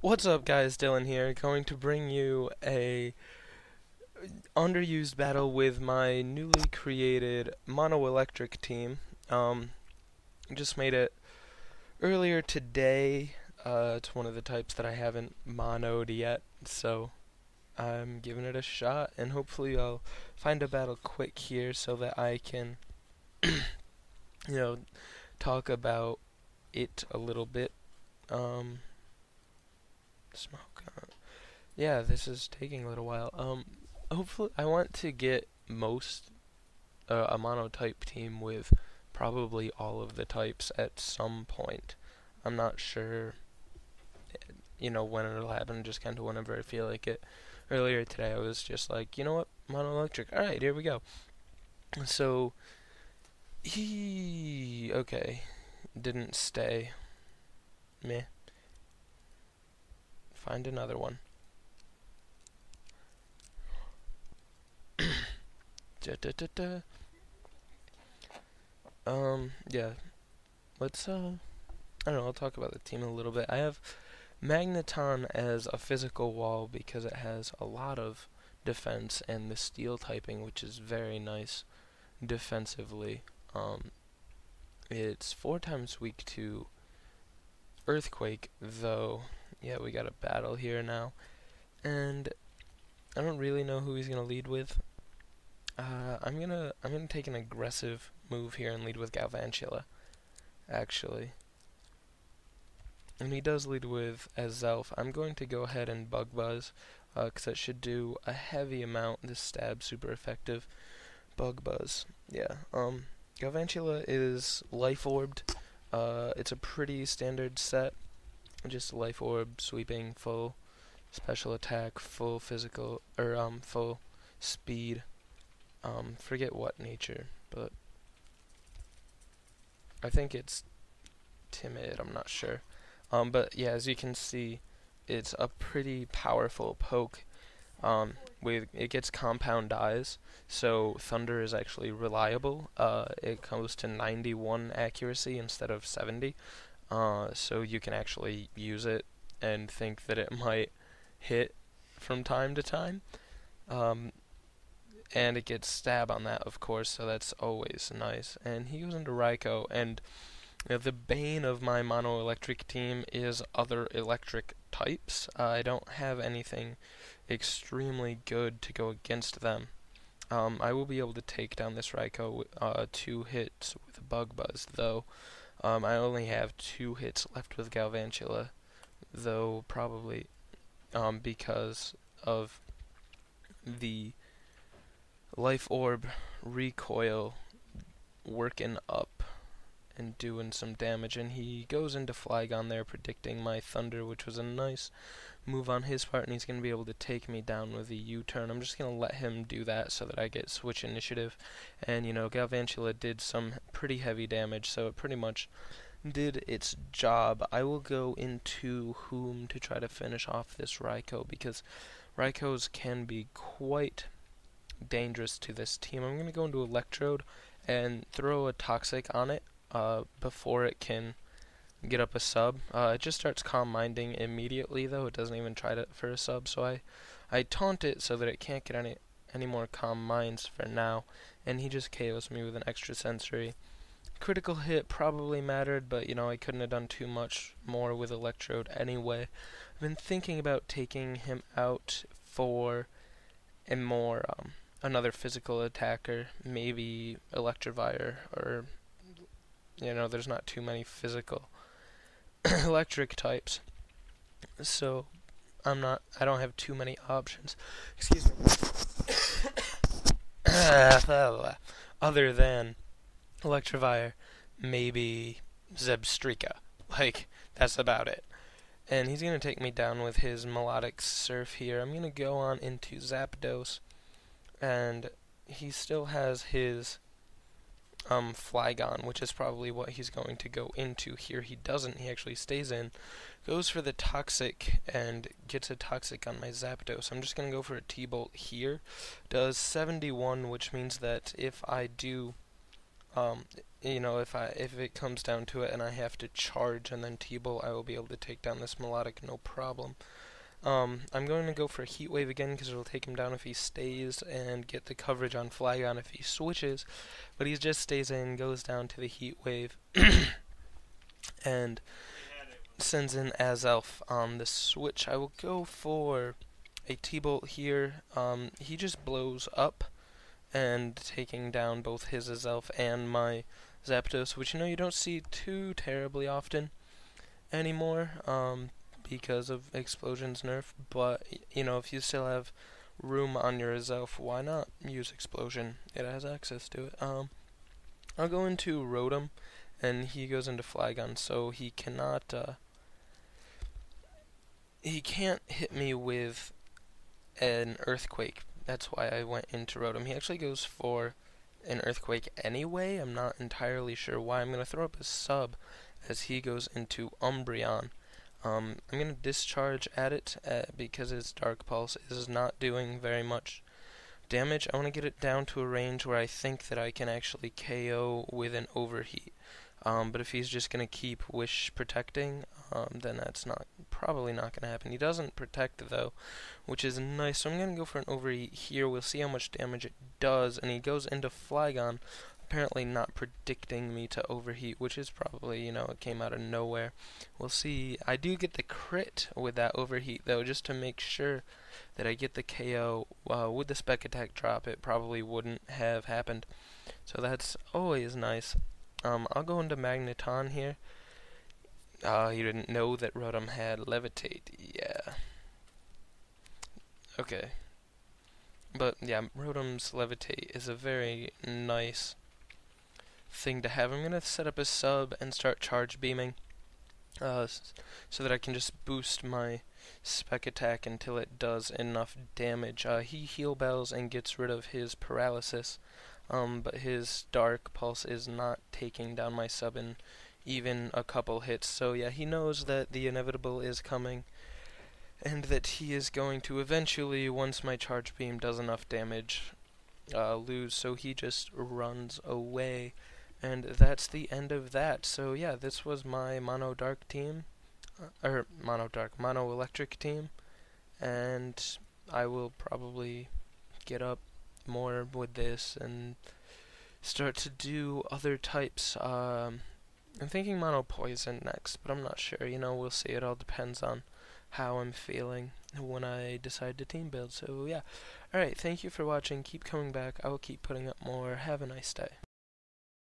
What's up, guys? Dylan here, going to bring you a underused battle with my newly created mono-electric team. Just made it earlier today. It's one of the types that I haven't monoed yet, so I'm giving it a shot, and hopefully I'll find a battle quick here so that I can, you know, talk about it a little bit. Um, Smoke. Yeah, this is taking a little while. Hopefully, I want to get a monotype team with probably all of the types at some point. I'm not sure, when it'll happen, just kind of whenever I feel like it. Earlier today, I was just like, you know what, mono electric. Alright, here we go. So, okay, didn't stay. Meh. Find another one. Da, da, da, da. Yeah. Let's, I don't know, I'll talk about the team a little bit. I have Magneton as a physical wall because it has a lot of defense and the steel typing, which is very nice defensively. It's 4 times weak to Earthquake, though. Yeah, we got a battle here now. And I don't really know who he's gonna lead with. I'm gonna take an aggressive move here and lead with Galvantula, actually. And he does lead with Azelf. I'm going to go ahead and Bug Buzz, because that should do a heavy amount. This stab super effective. Bug Buzz, yeah. Galvantula is Life Orbed. It's a pretty standard set. Just Life Orb, sweeping, full special attack, full physical, or full speed. Forget what nature, but I think it's timid, I'm not sure. But yeah, as you can see, it's a pretty powerful poke. It gets compound dies, so Thunder is actually reliable. It comes to 91 accuracy instead of 70, so you can actually use it and think that it might hit from time to time. And it gets stab on that, of course, so that's always nice. And he goes into Raikou, and the bane of my mono-electric team is other electric types. I don't have anything extremely good to go against them. I will be able to take down this Raikou with 2 hits with a Bug Buzz, though. I only have 2 hits left with Galvantula, though probably because of the Life Orb recoil working up and doing some damage, and he goes into Flygon there, predicting my Thunder, which was a nice move on his part, and he's going to be able to take me down with a U-turn. I'm just going to let him do that so that I get switch initiative, and Galvantula did some pretty heavy damage, so it pretty much did its job. I will go into Whom to try to finish off this Raikou, because Raikous can be quite dangerous to this team. I'm going to go into Electrode and throw a Toxic on it before it can get up a sub. It just starts Calm Minding immediately, though. It doesn't even try for a sub, so I taunt it so that it can't get any more Calm Minds for now, and he just KOs me with an extra sensory. Critical hit probably mattered, but I couldn't have done too much more with Electrode anyway. I've been thinking about taking him out for a more another physical attacker, maybe Electivire, or there's not too many physical electric types, so I don't have too many options. Excuse me. Other than Electivire, maybe Zebstrika. That's about it. And he's going to take me down with his Melodic Surf here. I'm going to go on into Zapdos, and he still has his Flygon, which is probably what he's going to go into here. He doesn't. He actually stays in, goes for the Toxic, and gets a Toxic on my Zapdos. I'm just going to go for a T-Bolt here. Does 71, which means that if I do Um, if it comes down to it and I have to charge and then T-Bolt, I will be able to take down this Melodic no problem. I'm going to go for a Heat Wave again because it'll take him down if he stays and get the coverage on Flygon if he switches. But he just stays in, goes down to the Heat Wave, and sends in Azelf on the switch. I will go for a T-Bolt here. He just blows up and taking down both his Azelf and my Zapdos, which you don't see too terribly often anymore. Because of Explosion's nerf, but if you still have room on your Azelf, why not use Explosion? It has access to it. I'll go into Rotom, and he goes into Flygon, so he can't hit me with an Earthquake. That's why I went into Rotom. He actually goes for an Earthquake anyway. I'm not entirely sure why. I'm going to throw up a sub as he goes into Umbreon. I'm going to discharge at it because its Dark Pulse is not doing very much damage. I want to get it down to a range where I think that I can actually KO with an Overheat. But if he's just going to keep Wish protecting, then that's probably not going to happen. He doesn't protect though, which is nice. So I'm going to go for an Overheat here. We'll see how much damage it does. And he goes into Flygon, apparently not predicting me to Overheat, which is probably, it came out of nowhere. We'll see. I do get the crit with that Overheat, though, just to make sure that I get the KO. With the Spec Attack drop, it probably wouldn't have happened. So that's always nice. I'll go into Magneton here. You didn't know that Rotom had Levitate. Yeah. Okay. But, yeah, Rotom's Levitate is a very nice thing to have. I'm going to set up a sub and start charge beaming so that I can just boost my Spec Attack until it does enough damage. He heal bells and gets rid of his paralysis, but his Dark Pulse is not taking down my sub in even a couple hits. So yeah, he knows that the inevitable is coming and that he is going to eventually, once my charge beam does enough damage, lose. So he just runs away. And that's the end of that. So yeah, this was my Mono Electric team, and I will probably get up more with this and start to do other types. I'm thinking Mono Poison next, but I'm not sure. We'll see. It all depends on how I'm feeling when I decide to team build. So yeah, alright, thank you for watching. Keep coming back. I will keep putting up more. Have a nice day.